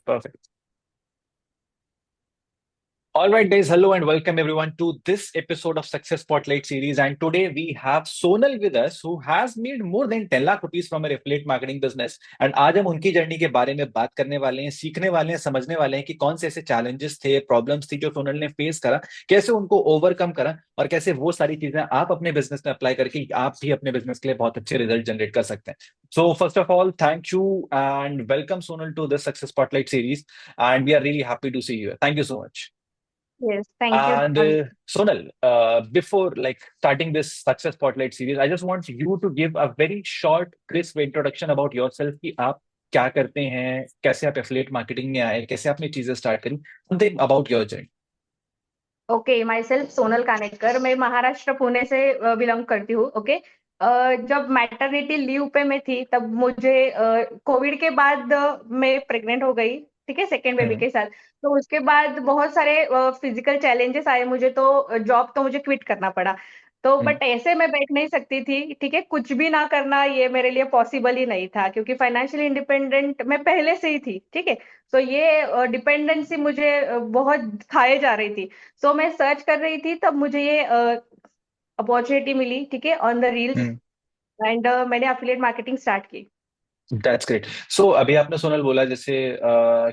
Perfect. All right, guys. Hello and welcome everyone to this episode of Success Spotlight series. And today we have Sonal with us, who has made more than 10 lakh rupees from her affiliate marketing business. And आज हम उनकी journey के बारे में बात करने वाले हैं, सीखने वाले हैं, समझने वाले हैं कि कौन से ऐसे चैलेंजेस थे, प्रॉब्लम्स थी जो सोनल ने फेस करा, कैसे उनको ओवरकम करा और कैसे वो सारी चीजें आप अपने बिजनेस में अप्लाई करके आप भी अपने बिजनेस के लिए बहुत अच्छे रिजल्ट जनरेट कर सकते हैं. So first of all, thank you and welcome Sonal to the Success Spotlight series. And we are really happy to see you. Thank you so much. Yes, thank you. And Sonal, before like starting this Success Spotlight series, I just want you to give a very short, crisp introduction about yourself कि आप क्या करते हैं, कैसे आप affiliate marketing में आए, कैसे आपने चीजें स्टार्ट करी, something about your journey. Okay, my self Sonal Kanetkar. मैं महाराष्ट्र पुणे से बिलोंग करती हूँ। ओके, जब मैटरनिटी लीव पे मैं थी तब मुझे कोविड के बाद मैं प्रेग्नेंट हो गई। ठीक है, सेकेंड बेबी हम्म. के साथ। तो उसके बाद बहुत सारे फिजिकल चैलेंजेस आए मुझे, तो जॉब तो मुझे क्विट करना पड़ा। तो हम्म. बट ऐसे मैं बैठ नहीं सकती थी। ठीक है, कुछ भी ना करना ये मेरे लिए पॉसिबल ही नहीं था, क्योंकि फाइनेंशियली इंडिपेंडेंट मैं पहले से ही थी। ठीक है, तो ये डिपेंडेंसी मुझे बहुत खाए जा रही थी। सो मैं सर्च कर रही थी, तब मुझे ये अपॉर्चुनिटी मिली। ठीक है, on the reels. Hmm. And मैंने अफिलिएट मार्केटिंग स्टार्ट की। That's great. सो अभी आपने सोनल बोला जैसे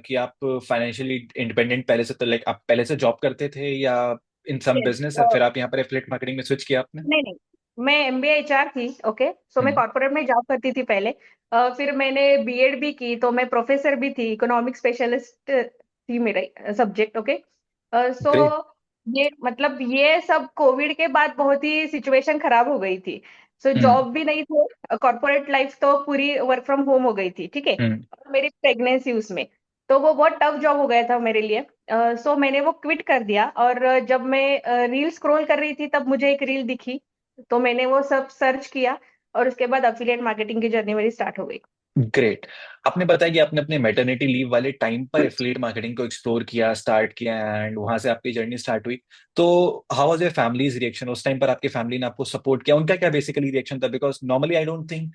कि आप फाइनेंशियली इंडिपेंडेंट पहले से, तो लाइक आप पहले से जॉब करते थे या इन सम यस। बिजनेस, फिर आप यहाँ पर एफिलिएट मार्केटिंग में स्विच किया आपने? नहीं नहीं, मैं एमबीए एचआर थी। ओके, सो मैं हम्म. कॉर्पोरेट में जॉब करती थी पहले। फिर मैंने बीएड भी की, तो मैं प्रोफेसर भी थी, इकोनॉमिक स्पेशलिस्ट थी मेरा सब्जेक्ट। Okay, so great. ये मतलब ये सब कोविड के बाद बहुत ही सिचुएशन खराब हो गई थी। सो हम्म. जॉब भी नहीं थे, कॉर्पोरेट लाइफ तो पूरी वर्क फ्रॉम होम हो गई थी। ठीक है, हम्म. और मेरी प्रेगनेंसी उसमें, तो वो बहुत टफ जॉब हो गया था मेरे लिए। सो मैंने वो क्विट कर दिया। और जब मैं रील स्क्रॉल कर रही थी तब मुझे एक रील दिखी, तो मैंने वो सब सर्च किया, और उसके बाद अफिलिएट मार्केटिंग की जर्नी मेरी स्टार्ट हो गई। ग्रेट. आपने बताया कि आपने अपने मैटरनिटी लीव वाले टाइम पर एफिलिएट मार्केटिंग को एक्सप्लोर किया, स्टार्ट किया एंड वहां से आपकी जर्नी स्टार्ट हुई. तो how was your families reaction उस टाइम पर? आपकी फैमिली ने आपको सपोर्ट किया, उनका क्या बेसिकली रिएक्शन था? Because normally I don't think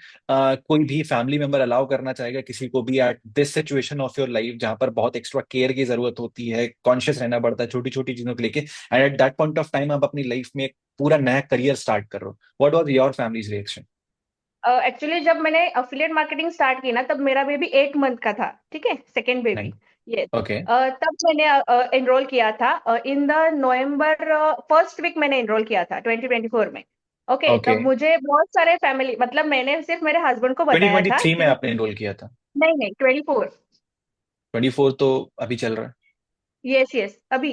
कोई भी फैमिली मेंबर अलाउ करना चाहेगा किसी को भी at this situation of your life, जहां पर बहुत एक्स्ट्रा केयर की जरूरत होती है, कॉन्शियस रहना पड़ता है छोटी छोटी चीजों को लेके, and at that point of time आप अपनी लाइफ में एक पूरा नया करियर स्टार्ट कर रहे हो. What was your families reaction? Actually जब मैंने अफिलिएट मार्केटिंग स्टार्ट की ना, तब मेरा बेबी 8 मंथ का था। ठीक है, सेकेंड बेबी। नहीं. ये ओके. तब मैंने एनरोल किया था in the November, first week मैंने एनरोल किया था 2024 में। Okay, okay. तब मुझे बहुत सारे फैमिली, मतलब मैंने सिर्फ मेरे हस्बैंड को बताया था 2023 में कि आपने एनरोल किया था? नहीं नहीं, 24। 24 तो अभी चल रहा है. यस यस, अभी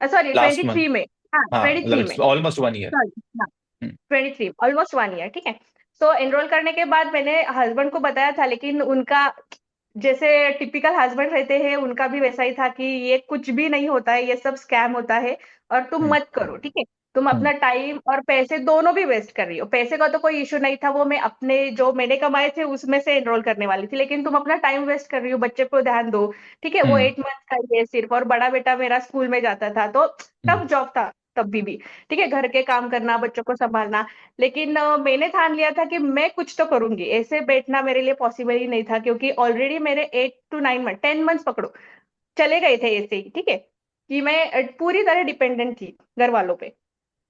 सॉरी, लास्ट 23 मंथ. में। हाँ, हाँ, 23 मतलब में। Almost 1 year. सॉरी, हाँ, हम्म. 23, ऑलमोस्ट 1 ईयर। ठीक है, सो एनरोल करने के बाद मैंने हस्बैंड को बताया था, लेकिन उनका जैसे टिपिकल हस्बैंड रहते हैं, उनका भी वैसा ही था कि ये कुछ भी नहीं होता है, ये सब स्कैम होता है, और तुम हम्म. मत करो। ठीक है, तुम हम्म. अपना टाइम और पैसे दोनों भी वेस्ट कर रही हो। पैसे का तो कोई इशू नहीं था, वो मैं अपने जो मैंने कमाए थे उसमें से एनरोल करने वाली थी, लेकिन तुम अपना टाइम वेस्ट कर रही हो, बच्चे को ध्यान दो। ठीक है, वो हम्म. 8 मंथ का ही है सिर्फ, और बड़ा बेटा मेरा स्कूल में जाता था, तो हम्म. टफ जॉब था तब भी। ठीक है, घर के काम करना, बच्चों को संभालना। लेकिन मैंने ठान लिया था कि मैं कुछ तो करूंगी, ऐसे बैठना मेरे लिए पॉसिबल ही नहीं था, क्योंकि ऑलरेडी मेरे 8 to 9 मंथ, 10 मंथ पकड़ो, चले गए थे ऐसे ही। ठीक है, कि मैं पूरी तरह डिपेंडेंट थी घर वालों पे।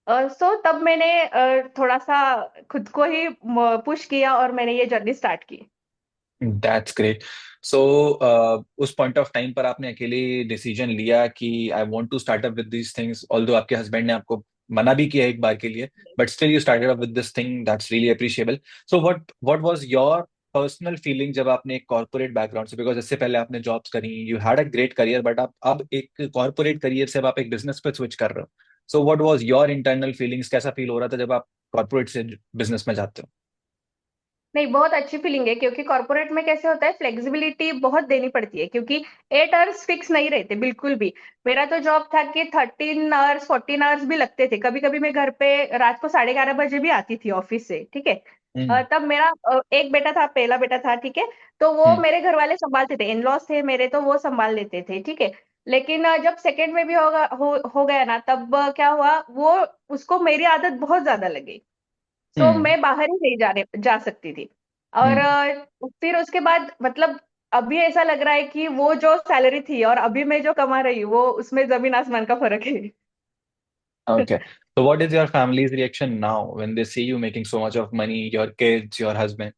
सो तब मैंने थोड़ा सा खुद को ही पुश किया, और मैंने ये जर्नी स्टार्ट की। That's great. सो उस पॉइंट ऑफ टाइम पर आपने अकेले डिसीजन लिया कि I want to start up with these things, although आपके हस्बैंड ने आपको मना भी किया एक बार के लिए, but still you started up with this thing. That's really appreciable. So what was your personal feeling जब आपने एक कॉर्पोरेट बैकग्राउंड से, बिकॉज इससे पहले आपने जॉब्स करी, you had a great career, but आप अब एक कॉर्पोरेट करियर से अब आप एक बिजनेस पे स्विच कर रहे हो. सो what was your internal feelings? कैसा फील हो रहा था जब आप कॉर्पोरेट से बिजनेस में जाते हो? नहीं, बहुत अच्छी फीलिंग है, क्योंकि कॉर्पोरेट में कैसे होता है, फ्लेक्सिबिलिटी बहुत देनी पड़ती है, क्योंकि 8 आवर्स फिक्स नहीं रहते बिल्कुल भी। मेरा तो जॉब था कि 13 आवर्स, 14 आवर्स भी लगते थे। कभी कभी मैं घर पे रात को 11:30 बजे भी आती थी ऑफिस से। ठीक है, हम्म. तब मेरा एक बेटा था, पहला बेटा था। ठीक है, तो वो हम्म. मेरे घर वाले संभालते थे, इनलॉस थे मेरे, तो वो संभाल लेते थे। ठीक है, लेकिन जब सेकेंड में भी हो गया ना, तब क्या हुआ, वो उसको मेरी आदत बहुत ज्यादा लगी। सो हम्म. मैं बाहर ही नहीं जा सकती थी। और हम्म. फिर उसके बाद मतलब अभी ऐसा लग रहा है कि वो जो सैलरी थी और अभी मैं जो कमा रही हूँ वो उसमें जमीन आसमान का फर्क है। Okay. So what is your family's reaction now when they see you making so much of money, your kids, your husband?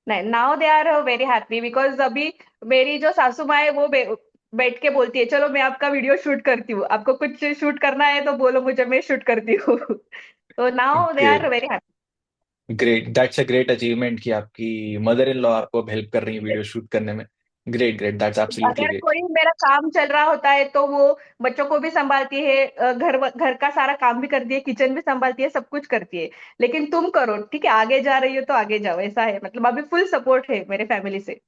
नहीं, now they are very happy because अभी मेरी जो सासू माँ है वो बैठ के बोलती है चलो मैं आपका वीडियो शूट करती हूँ, आपको कुछ शूट करना है तो बोलो मुझे, मैं शूट करती हूँ। तो now they are Great. Very happy. Great, that's a great achievement कि आपकी मदर इन लॉ आपको हेल्प कर रही है वीडियो शूट करने में। ग्रेट ग्रेट, दैट्स एब्सोल्युटली अगर ग्रेट। कोई मेरा काम चल रहा होता है तो वो बच्चों को भी संभालती है, घर घर का सारा काम भी करती है, किचन भी संभालती है, सब कुछ करती है। लेकिन तुम करो, ठीक है, आगे जा रही हो तो आगे जाओ, ऐसा है। मतलब अभी फुल सपोर्ट है मेरे फैमिली से।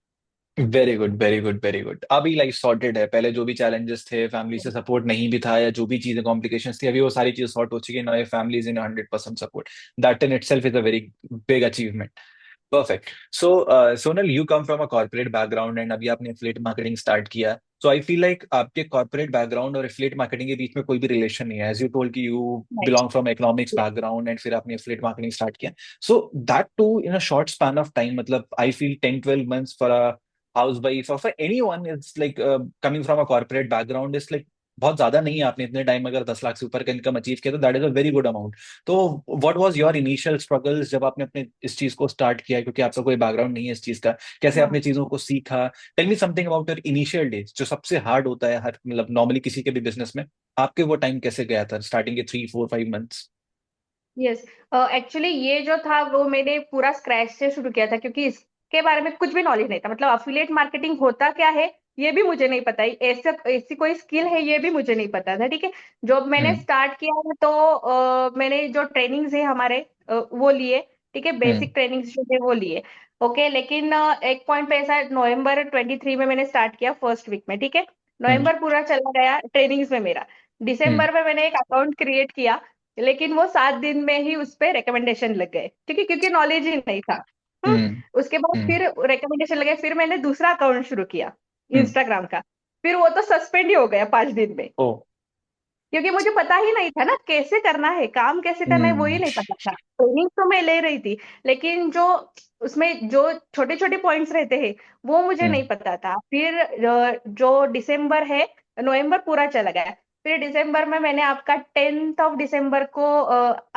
Very good very good very good, अभी लाइफ सॉर्टेड है। पहले जो भी चैलेंजेस थे, फैमिली से सपोर्ट नहीं भी था या जो भी चीजें कॉम्प्लिकेशंस थी, अभी वो सारी चीजें सॉर्ट हो चुकी है। Now family is in 100% support. That in itself is a very big achievement. Perfect. So Sonal, you come from a corporate background and अभी आपने एफिलिएट मार्केटिंग स्टार्ट किया। सो आई फील लाइक आपके कॉर्पोरेट बैकग्राउंड और affiliate marketing के बीच में कोई भी relation नहीं है। एज यू टोल्ड कि you belong from economics background and फिर आपने एफिलिएट मार्केटिंग स्टार्ट किया। So that to in a short span of time, मतलब I feel 10-12 months for a housewife और for anyone is like coming from a corporate background is like बहुत ज्यादा नहीं है। आपने इतने time अगर 10 लाख से ऊपर का इनकम अचीव किया तो that is a very good amount. तो what was your initial struggles जब आपने अपने इस चीज को स्टार्ट किया, क्योंकि आपका कोई बैकग्राउंड नहीं है इस चीज का। कैसे आपने चीजों को सीखा? Tell me something about your initial days, जो सबसे हार्ड होता है हर, मतलब नॉर्मली किसी के भी बिजनेस में। आपके वो टाइम कैसे गया था, स्टार्टिंग के 3-4-5 months? यस, एक्चुअली ये जो था वो मैंने पूरा स्क्रैच से शुरू किया था क्योंकि इसके बारे में कुछ भी नॉलेज नहीं था। मतलब अफिलिएट मार्केटिंग होता क्या है ये भी मुझे नहीं पता, ऐसे ऐसी कोई स्किल है ये भी मुझे नहीं पता था, ठीक है। जब मैंने हम्म। स्टार्ट किया है तो मैंने जो ट्रेनिंग्स है हमारे वो लिए, ठीक है, हम्म। बेसिक ट्रेनिंग्स जो थे वो लिए। ओके, लेकिन एक पॉइंट पे ऐसा, नवंबर 23 में मैंने स्टार्ट किया, फर्स्ट वीक में, ठीक है। हम्म। नवंबर पूरा चला गया ट्रेनिंग्स में मेरा। हम्म। दिसंबर में मैंने एक अकाउंट क्रिएट किया, लेकिन वो 7 दिन में ही उस पे रिकमेंडेशन लग गए, ठीक है, क्योंकि नॉलेज ही नहीं था। हम्म। उसके बाद हम्म। फिर रिकमेंडेशन लगे, फिर मैंने दूसरा अकाउंट शुरू किया हम्म। इंस्टाग्राम का। फिर वो तो सस्पेंड ही हो गया 5 दिन में, ओ। क्योंकि मुझे पता ही नहीं था ना कैसे करना है, काम कैसे करना है, वो ही हम्म। नहीं पता था। ट्रेनिंग तो मैं ले रही थी, लेकिन जो उसमें जो छोटे छोटे पॉइंट्स रहते हैं वो मुझे हम्म। नहीं पता था। फिर जो दिसंबर है, नवंबर पूरा चला गया। फिर दिसंबर में मैंने आपका 10th ऑफ दिसंबर को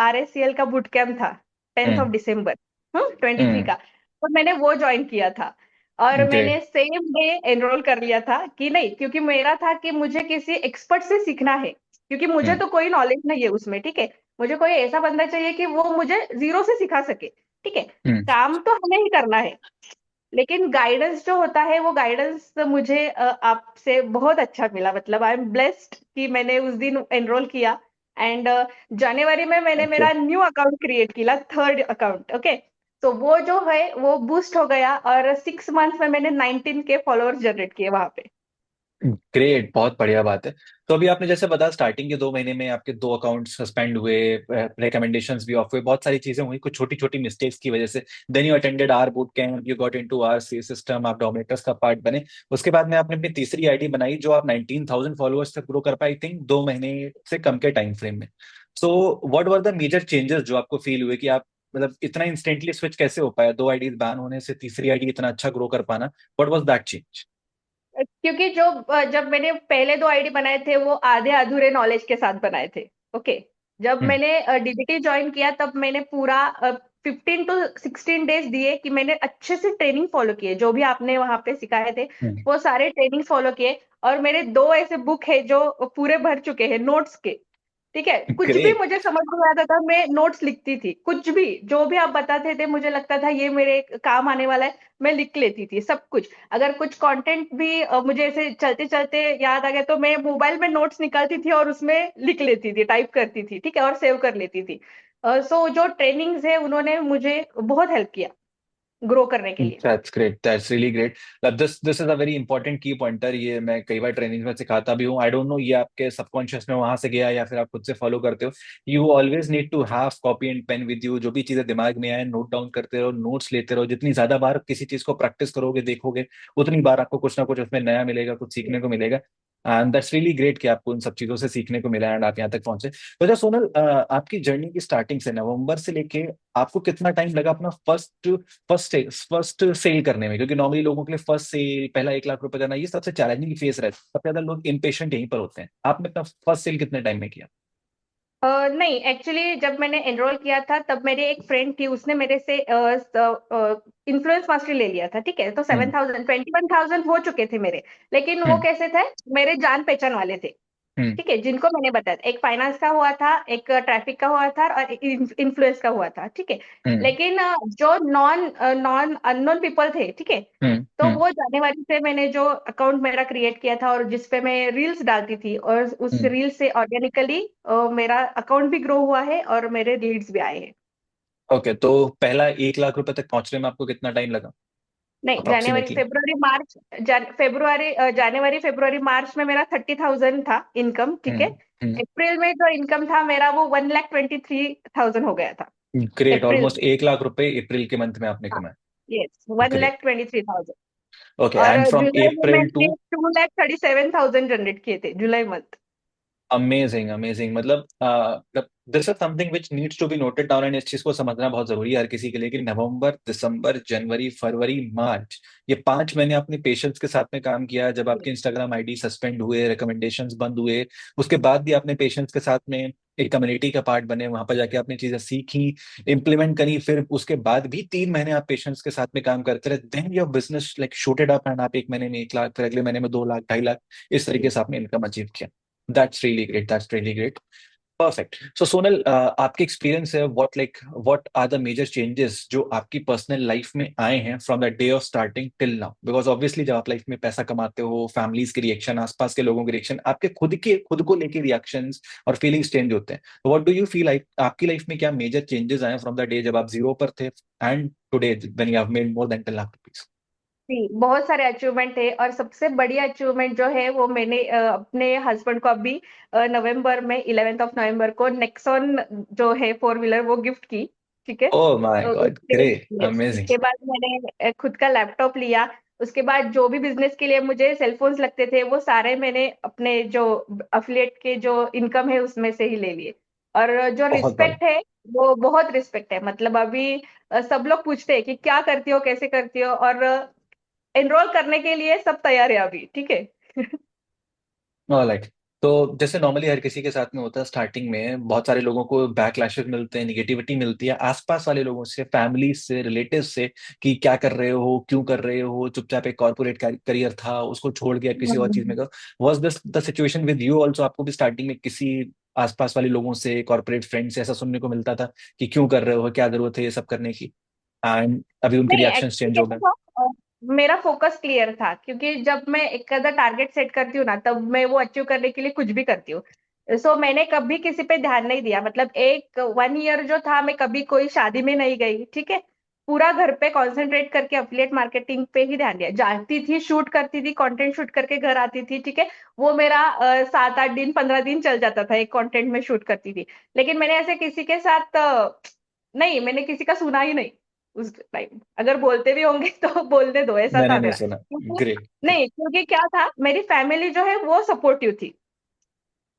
RSCL का बुट कैंप था, 10th ऑफ दिसंबर 23 हम्म। का, तो मैंने वो ज्वाइन किया था। और मैंने ग्रेट। सेम डे एनरोल कर लिया था कि नहीं, क्योंकि मेरा था कि मुझे किसी एक्सपर्ट से सीखना है, क्योंकि मुझे हम्म। तो कोई नॉलेज नहीं है उसमें, ठीक है। मुझे कोई ऐसा बंदा चाहिए कि वो मुझे जीरो से सिखा सके, ठीक है। हम्म। काम तो हमें ही करना है, लेकिन गाइडेंस जो होता है वो गाइडेंस मुझे आपसे बहुत अच्छा मिला। मतलब आई एम ब्लेस्ड कि मैंने उस दिन एनरोल किया। एंड जनवरी में मैंने ओके। मेरा न्यू अकाउंट क्रिएट किया, थर्ड अकाउंट, ओके। तो वो जो है वो बूस्ट हो गया और 6 मंथ्स में मैंने 19 के फॉलोअर्स जनरेट किए वहां पे। ग्रेट, बहुत बढ़िया बात है। तो अभी आपने जैसे बताया स्टार्टिंग के 2 महीने में आपके 2 अकाउंट सस्पेंड हुए, रिकमेंडेशंस भी ऑफ हुए, बहुत सारी चीजें हुई कुछ छोटी छोटी मिस्टेक्स की वजह से। Then you attended our boot camp, you got into our C system, आप डोमिनेटर्स का पार्ट बने। उसके बाद में आपने अपनी तीसरी आईडी बनाई जो आप 19,000 फॉलोअर्स तक ग्रो कर पाई, थिंक 2 महीने से कम के टाइम फ्रेम में। So what were the major changes जो आपको फील हुए कि आप, मतलब इतना इंस्टेंटली स्विच कैसे हो पाया 2 आईडीज बैन होने से तीसरी आईडी इतना अच्छा ग्रो कर पाना? What was that change? क्योंकि जो जब मैंने पहले 2 आईडी बनाए थे वो आधे अधूरे नॉलेज के साथ बनाए थे, ओके। जब हम्म। मैंने डीबीटी ज्वाइन किया तब मैंने पूरा 15 to 16 डेज दिए कि मैंने अच्छे से ट्रेनिंग फॉलो किए, जो भी आपने वहां पे सिखाए थे वो सारे ट्रेनिंग फॉलो किए। और मेरे दो ऐसे बुक है जो पूरे भर चुके हैं नोट्स के, ठीक है। कुछ भी ग्रेट। मुझे समझ नहीं आता था, मैं नोट्स लिखती थी, कुछ भी जो भी आप बताते थे मुझे लगता था ये मेरे काम आने वाला है, मैं लिख लेती थी सब कुछ। अगर कुछ कंटेंट भी मुझे ऐसे चलते चलते याद आ गया तो मैं मोबाइल में नोट्स निकालती थी और उसमें लिख लेती थी, टाइप करती थी, ठीक है, और सेव कर लेती थी। सो जो ट्रेनिंग्स है उन्होंने मुझे बहुत हेल्प किया ग्रो करने के लिए। That's great, that's really great. This is a very important की पॉइंटर। ये मैं कई बार ट्रेनिंग में सिखाता भी हूँ। आई डोंट नो ये आपके सबकॉन्शियस में वहां से गया या फिर आप खुद से फॉलो करते हो। You always need to have copy and pen with you. जो भी चीजें दिमाग में आए नोट डाउन करते रहो, नोट्स लेते रहो। जितनी ज्यादा बार किसी चीज को प्रैक्टिस करोगे, देखोगे, उतनी बार आपको कुछ ना कुछ उसमें नया मिलेगा, कुछ सीखने को मिलेगा। एंड दैट्स रियली ग्रेट कि आपको उन सब चीजों से सीखने को मिला एंड आप यहाँ तक पहुंचे। तो अच्छा सोनल, आपकी जर्नी की स्टार्टिंग से नवंबर से लेके आपको कितना टाइम लगा अपना फर्स्ट सेल करने में? क्योंकि नॉर्मली लोगों के लिए फर्स्ट सेल, पहला 1 लाख रुपए करना, ये सबसे चैलेंजिंग फेस रहता है, सबसे ज्यादा लोग इम्पेशेंट यहीं पर होते हैं। आपने अपना फर्स्ट सेल कितने टाइम में किया? नहीं, एक्चुअली जब मैंने एनरोल किया था तब मेरी एक फ्रेंड थी, उसने मेरे से इन्फ्लुएंस मास्टरी ले लिया था, ठीक है? तो हम्म। 7,000 21,000 हो चुके थे मेरे। लेकिन वो हम्म। कैसे थे? मेरे जान पहचान वाले थे, हम्म। ठीक है, जिनको मैंने बताया था। एक फाइनेंस का हुआ था, एक ट्रैफिक का हुआ था और एक इन्फ्लुएंस का हुआ था, ठीक है। हम्म। लेकिन जो नॉन नॉन अननोन पीपल थे, ठीक है, हम्म। तो हम्म। वो जनवरी से मैंने जो अकाउंट मेरा क्रिएट किया था और जिसपे मैं रील्स डालती थी, और उस हम्म। रील से ऑर्गेनिकली मेरा अकाउंट भी ग्रो हुआ है और मेरे लीड्स भी आए हैं। ओके, तो पहला 1 लाख रुपए तक पहुंचने में आपको कितना टाइम लगा नहीं, जनवरी अप्रोक्सीमेटली? फरवरी मार्च, जनवरी फरवरी मार्च में मेरा 30,000 था इनकम, ठीक है। हम्म। हम्म। अप्रैल में जो इनकम था मेरा वो 1,23,000 हो गया था। ग्रेट, अप्रैल ऑलमोस्ट 1 लाख रुपए अप्रैल के मंथ में आपने हाँ, कमाए। Yes, one great. Lakh twenty three thousand okay, और एंड फ्रॉम जुलाई में अप्रैल मैंने टू 2,37,000 जनरेट किए थे, जुलाई मंथ। अमेजिंग अमेजिंग, मतलब this is something which needs to be noted down, and इस चीज को समझना बहुत जरूरी है हर किसी के लिए कि नवंबर, दिसंबर, जनवरी, फरवरी, मार्च, ये 5 महीने आपने पेशेंस के साथ में काम किया। जब आपके इंस्टाग्राम आईडी सस्पेंड हुए, रिकमेंडेशंस बंद हुए, उसके बाद भी आपने पेशेंस के साथ में एक कम्युनिटी का पार्ट बने, वहां पर जाके आपने चीजें सीखी, इंप्लीमेंट करी, फिर उसके बाद भी 3 महीने आप पेशेंस के साथ में काम करते रहे, then your business like shooted up and आप एक महीने में 1 लाख, फिर अगले महीने में 2 लाख, 2.5 लाख, इस तरीके से आपने इनकम अचीव किया। That's really great. That's really great. Perfect. So Sonal, आपके एक्सपीरियंस है, what are the major changes जो आपकी पर्सनल लाइफ में आए हैं from the day of starting till now? Because obviously जब आप लाइफ में पैसा कमाते हो, फैमिलीज के रिएक्शन, आसपास के लोगों के रिएक्शन, आपके खुद को लेके रिएक्शंस और फीलिंग्स चेंज होते हैं। तो what do you feel like आपकी लाइफ में क्या मेजर चेंजेस आए फ्रॉम द डे जब आप जीरो पर थे and today when you have made more than 10 lakh rupees? जी, बहुत सारे अचीवमेंट है और सबसे बड़ी अचीवमेंट जो है वो मैंने अपने हस्बैंड को अभी नवंबर में 11 नवंबर को नेक्सॉन जो है फोर व्हीलर वो गिफ्ट की, ठीक है। ओह माय गॉड, उसके ग्रेट, yes, अमेजिंग। उसके बाद मैंने खुद का लैपटॉप लिया। उसके बाद जो भी बिजनेस के लिए मुझे सेलफोन्स लगते थे वो सारे मैंने अपने जो अफिलिएट के जो इनकम है उसमें से ही ले लिए। और जो बहुत बड़ा। रिस्पेक्ट है वो बहुत रिस्पेक्ट है, मतलब अभी सब लोग पूछते हैं कि क्या करती हो, कैसे करती हो, और एनरोल करने के लिए सब तैयार है अभी, ठीक है। ऑलराइट। तो जैसे नॉर्मली हर किसी के साथ में होता है, स्टार्टिंग में बहुत सारे लोगों को बैकलैशेस मिलते हैं, निगेटिविटी मिलती है आसपास वाले लोगों से, फैमिली से, रिलेटिव से, कि क्या कर रहे हो, क्यों कर रहे हो, चुपचाप एक कॉर्पोरेट करियर था उसको छोड़ के आप किसी और चीज में करो। Was this the situation with you also? आपको भी स्टार्टिंग में किसी आसपास वाले लोगों से, कॉर्पोरेट फ्रेंड से ऐसा सुनने को मिलता था कि क्यों कर रहे हो, क्या जरूरत है ये सब करने की, एंड अभी उनके नहीं, रिएक्शंस एक्चुअली चेंज हो कैसा गए? था, मेरा फोकस क्लियर था, क्योंकि जब मैं एक अदर टारगेट सेट करती हूँ ना तब मैं वो अचीव करने के लिए कुछ भी करती हूँ। सो मैंने कभी किसी पे ध्यान नहीं दिया, मतलब एक 1 ईयर जो था मैं कभी कोई शादी में नहीं गई, ठीक है। पूरा घर पे कंसंट्रेट करके अफिलिएट मार्केटिंग पे ही ध्यान दिया, जाती थी, शूट करती थी, कंटेंट शूट करके घर आती थी, ठीक है। वो मेरा 7 8 दिन 15 दिन चल जाता था, एक कंटेंट में शूट करती थी। लेकिन मैंने ऐसे किसी के साथ नहीं, मैंने किसी का सुना ही नहीं उस टाइम। अगर बोलते भी होंगे तो बोलने दो, ऐसा मैंने था नहीं मेरा, सुना। क्योंकि ग्रेट। नहीं, क्योंकि क्या था, मेरी फैमिली जो है वो सपोर्टिव थी।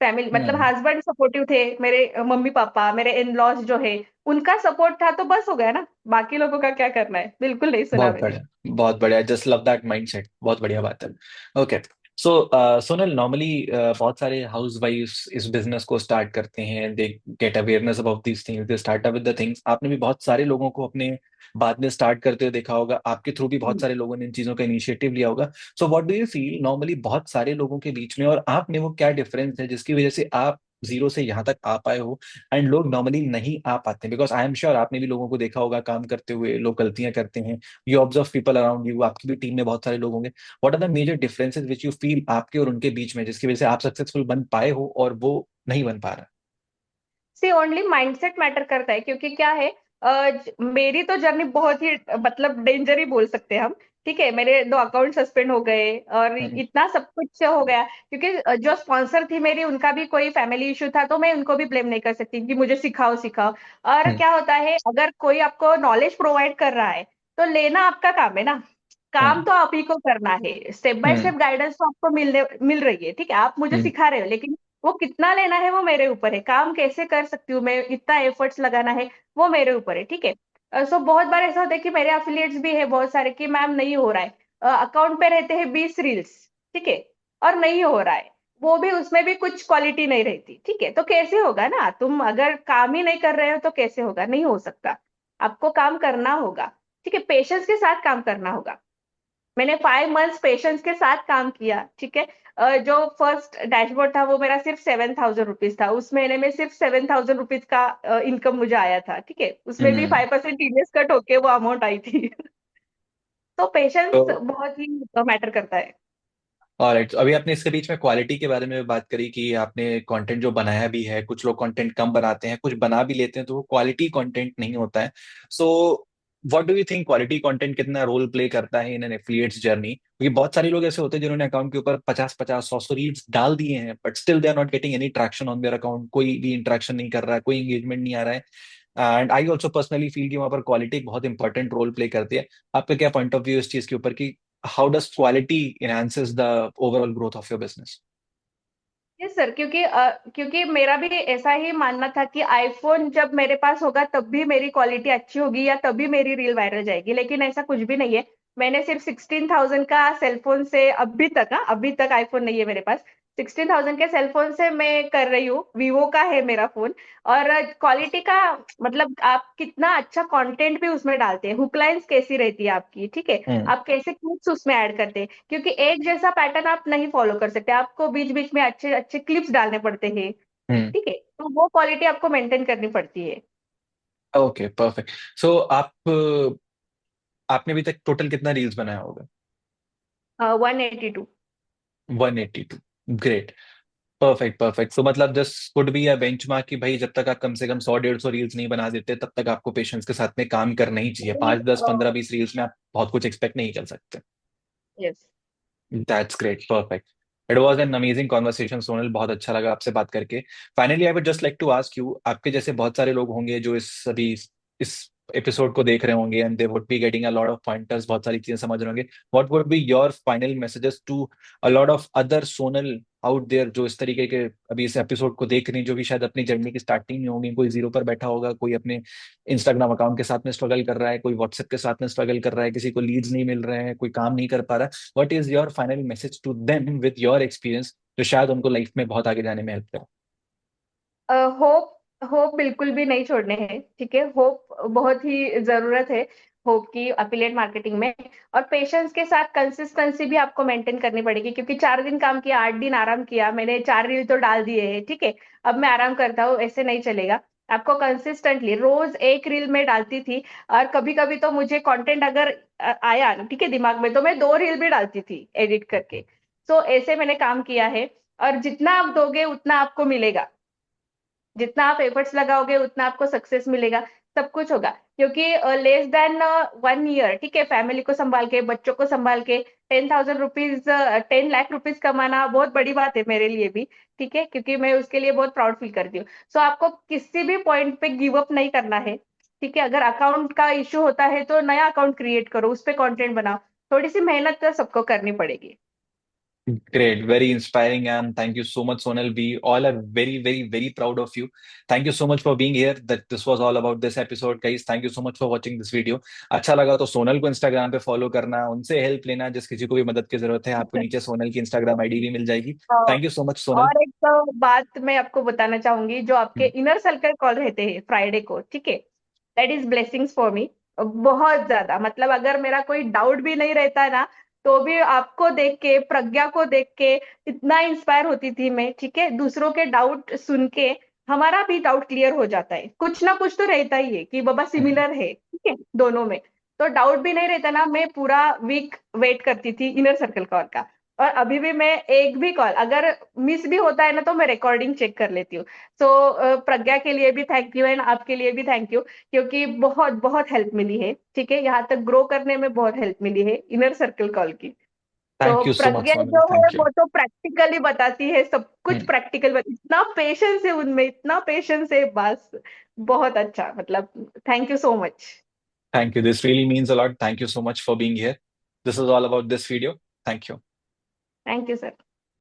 फैमिली मतलब हम्म। हस्बैंड सपोर्टिव थे, मेरे मम्मी पापा, मेरे इन लॉज जो है उनका सपोर्ट था, तो बस हो गया ना। बाकी लोगों का क्या करना है, बिल्कुल नहीं सुना बहुत मैंने। बढ़िया, बहुत बढ़िया, जस्ट लव दैट माइंडसेट, बहुत बढ़िया बात है। ओके। सो सोनल, नॉर्मली बहुत सारे हाउस वाइफ्स इस बिजनेस को स्टार्ट करते हैं, they get awareness about these things, they start up with the things. आपने भी बहुत सारे लोगों को अपने बाद में स्टार्ट करते हुए देखा होगा, आपके थ्रू भी बहुत हम्म। सारे लोगों ने इन चीजों का इनिशिएटिव लिया होगा। So what do you feel normally बहुत सारे लोगों के बीच में और आप में वो क्या डिफरेंस है जिसकी वजह से आप जीरो से यहाँ तक आ पाए हो एंड लोग नॉर्मली नहीं आ पाते? बिकॉज आई एम श्योर आपने भी लोगों को देखा होगा काम करते हुए, लोग गलतियां करते हैं, you observe people around you, आपकी भी टीम में बहुत सारे लोग होंगे। What are the major differences which you feel आपके और उनके बीच में जिसकी वजह से आप सक्सेसफुल बन पाए हो और वो नहीं बन पा रहा? सी ओनली माइंडसेट मैटर करता है, क्योंकि क्या है, मेरी तो जर्नी बहुत ही मतलब डेंजर ही बोल सकते हैं हम, ठीक है। मेरे 2 अकाउंट सस्पेंड हो गए और हम्म। इतना सब कुछ हो गया, क्योंकि जो स्पॉन्सर थी मेरी उनका भी कोई फैमिली इशू था, तो मैं उनको भी ब्लेम नहीं कर सकती कि मुझे सिखाओ सिखाओ। और हम्म। क्या होता है, अगर कोई आपको नॉलेज प्रोवाइड कर रहा है तो लेना आपका काम है ना। काम हम्म। तो आप ही को करना है, step by hmm. Step guidance तो आपको मिल रही है, ठीक है, आप मुझे हम्म। सिखा रहे हो, लेकिन वो कितना लेना है वो मेरे ऊपर है, काम कैसे कर सकती हूँ मैं, इतना एफर्ट्स लगाना है वो मेरे ऊपर है, ठीक है। सो बहुत बार ऐसा होता है कि मेरे अफिलिएट्स भी है बहुत सारे कि मैम नहीं हो रहा है, अकाउंट पे रहते हैं 20 रील्स, ठीक है, और नहीं हो रहा है, वो भी उसमें भी कुछ क्वालिटी नहीं रहती, ठीक है, तो कैसे होगा ना, तुम अगर काम ही नहीं कर रहे हो तो कैसे होगा, नहीं हो सकता, आपको काम करना होगा, ठीक है, पेशेंस के साथ काम करना होगा। मैंने 5 मंथ्स पेशेंस के साथ काम किया, ठीक है। जो फर्स्ट डैशबोर्ड था वो मेरा सिर्फ 7,000 रुपीज था, उस महीने में सिर्फ 7,000 रुपीज का इनकम मुझे आया था, ठीक है, उसमें भी हम्म। 5% टीडीएस कट होके वो अमाउंट आई थी। तो पेशेंस तो बहुत ही मैटर करता है। ऑलराइट, अभी आपने इसके बीच में क्वालिटी के बारे में बात करी कि आपने कंटेंट जो बनाया भी है, कुछ लोग कंटेंट कम बनाते हैं, कुछ बना भी लेते हैं तो वो क्वालिटी कंटेंट नहीं होता है। So what do you think, quality content कितना रोल प्ले करता है इन एन एफिलिएट्स जर्नी? क्योंकि बहुत सारे लोग ऐसे होते हैं जिन्होंने अकाउंट के ऊपर 50-50 100 रील्स डाल दिए हैं, but still they are not getting any traction on their account, कोई भी इंट्रैक्शन नहीं कर रहा है, कोई एंगेजमेंट नहीं आ रहा है। And I also personally feel कि वहां पर क्वालिटी एक बहुत इंपॉर्टेंट रोल प्ले करती है। आपका क्या पॉइंट ऑफ व्यू इस चीज के ऊपर कि how does quality enhances the overall growth of your business? Yes sir, क्योंकि मेरा भी ऐसा ही मानना था कि आईफोन जब मेरे पास होगा तब भी मेरी क्वालिटी अच्छी होगी या तभी मेरी रील वायरल जाएगी, लेकिन ऐसा कुछ भी नहीं है। मैंने सिर्फ 16,000 का सेलफोन से अभी तक, हाँ अभी तक आईफोन नहीं है मेरे पास, 16,000 के सेलफोन से मैं कर रही हूँ, वीवो का है मेरा फोन। और क्वालिटी का मतलब आप कितना अच्छा कंटेंट भी उसमें डालते हैं, हुक लाइंस कैसी रहती है आपकी, ठीक है, हम्म। आप कैसे क्लिप्स उसमें ऐड करते हैं, क्योंकि एक जैसा पैटर्न आप नहीं फॉलो कर सकते, आपको बीच बीच में अच्छे अच्छे क्लिप्स डालने पड़ते हैं, हम्म। ठीक है, तो वो क्वालिटी आपको मेंटेन करनी पड़ती है। Okay, perfect. सो आपने अभी तक टोटल कितना रील्स बनाया होगा? 182। 182। ग्रेट। Perfect perfect. सो मतलब this could be a benchmark कि भाई जब तक आप कम से कम 100-150 रील्स नहीं बना देते तब तक आपको पेशेंस के साथ में काम करना ही चाहिए। 5 10 15 20 रील्स में आप बहुत कुछ एक्सपेक्ट नहीं कर सकते। Yes. That's great, perfect. It was an amazing conversation Sonal, बहुत अच्छा लगा आपसे बात करके। Finally I would just like to ask you, आपके जैसे बहुत सारे लोग होंगे जो इस एपिसोड को देख रहे होंगे and they would be getting a lot of pointers, बहुत सारी चीजें समझ रहे होंगे। What would be your final messages to a lot of other Sonal out there जो इस तरीके के अभी इस एपिसोड को देख रहे हैं, जो भी शायद अपनी जर्नी की स्टार्टिंग में होंगे, कोई जीरो पर बैठा होगा, कोई अपने इंस्टाग्राम अकाउंट के साथ में स्ट्रगल कर रहा है, कोई व्हाट्सएप के साथ में स्ट्रगल कर रहा है, किसी को लीड्स नहीं मिल रहे हैं, कोई काम नहीं कर पा रहा, what is your final message to them with your experience जो शायद उनको लाइफ में बहुत आगे जाने में हेल्प करे? होप होप बिल्कुल भी नहीं छोड़ने हैं, ठीक है, होप बहुत ही जरूरत है, होप की अफिलिएट मार्केटिंग में। और पेशेंस के साथ कंसिस्टेंसी भी आपको मेंटेन करनी पड़ेगी, क्योंकि 4 दिन काम किया, 8 दिन आराम किया, मैंने 4 रील तो डाल दिए हैं, ठीक है, अब मैं आराम करता हूँ, ऐसे नहीं चलेगा। आपको कंसिस्टेंटली रोज एक रील में डालती थी, और कभी कभी तो मुझे कंटेंट अगर आया, ठीक है, दिमाग में, तो मैं 2 रील भी डालती थी एडिट करके। तो ऐसे मैंने काम किया है, और जितना आप दोगे उतना आपको मिलेगा, जितना आप एफर्ट्स लगाओगे उतना आपको सक्सेस मिलेगा, सब कुछ होगा, क्योंकि लेस देन 1 ईयर, ठीक है, फैमिली को संभाल के, बच्चों को संभाल के 10,000 रुपीज, 10 लाख रुपीज कमाना बहुत बड़ी बात है मेरे लिए भी, ठीक है, क्योंकि मैं उसके लिए बहुत प्राउड फील करती हूँ। सो आपको किसी भी पॉइंट पे गिव अप नहीं करना है, ठीक है, अगर अकाउंट का इश्यू होता है तो नया अकाउंट क्रिएट करो, उस पर कॉन्टेंट बनाओ, थोड़ी सी मेहनत तो सबको करनी पड़ेगी। Great, very inspiring, and thank you so much, Sonal. We all are very, very, very proud of you. Thank you so much for being here. That this was all about this episode, guys. Thank you so much for watching this video. अच्छा लगा तो सोनल को Instagram पे follow करना, उनसे help लेना, जिस किसी को भी मदद की जरूरत है, आपको नीचे सोनल की इंस्टाग्राम आईडी भी मिल जाएगी। हाँ, thank you so much, Sonal. और एक तो बात मैं आपको बताना चाहूंगी, जो आपके हम्म। इनर सर्कल कॉल रहते हैं फ्राइडे को, ठीक है, that is blessings for me, बहुत ज्यादा, मतलब अगर मेरा कोई डाउट भी नहीं रहता ना, तो भी आपको देख के, प्रज्ञा को देख के इतना इंस्पायर होती थी मैं, ठीक है, दूसरों के डाउट सुन के हमारा भी डाउट क्लियर हो जाता है, कुछ ना कुछ तो रहता ही है कि बाबा सिमिलर है, ठीक है, दोनों में, तो डाउट भी नहीं रहता ना, मैं पूरा वीक वेट करती थी इनर सर्कल कॉल का। और अभी भी मैं एक भी कॉल अगर मिस भी होता है ना, तो मैं रिकॉर्डिंग चेक कर लेती हूँ। सो प्रज्ञा के लिए भी थैंक यू, एंड आपके लिए भी थैंक यू, क्योंकि बहुत बहुत हेल्प मिली है, ठीक है, यहाँ तक ग्रो करने में बहुत हेल्प मिली है इनर सर्कल कॉल की। तो थैंक यू सो मच, प्रज्ञा सोनल। जो है थैंक यू। वो तो प्रैक्टिकली बताती है, सब कुछ प्रैक्टिकल, इतना पेशेंस है उनमें, इतना पेशेंस है, बस बहुत अच्छा, मतलब thank you so much. Thank you, this really means a lot. Thank you so much for being here. This is all about this video. Thank you. Thank you, sir.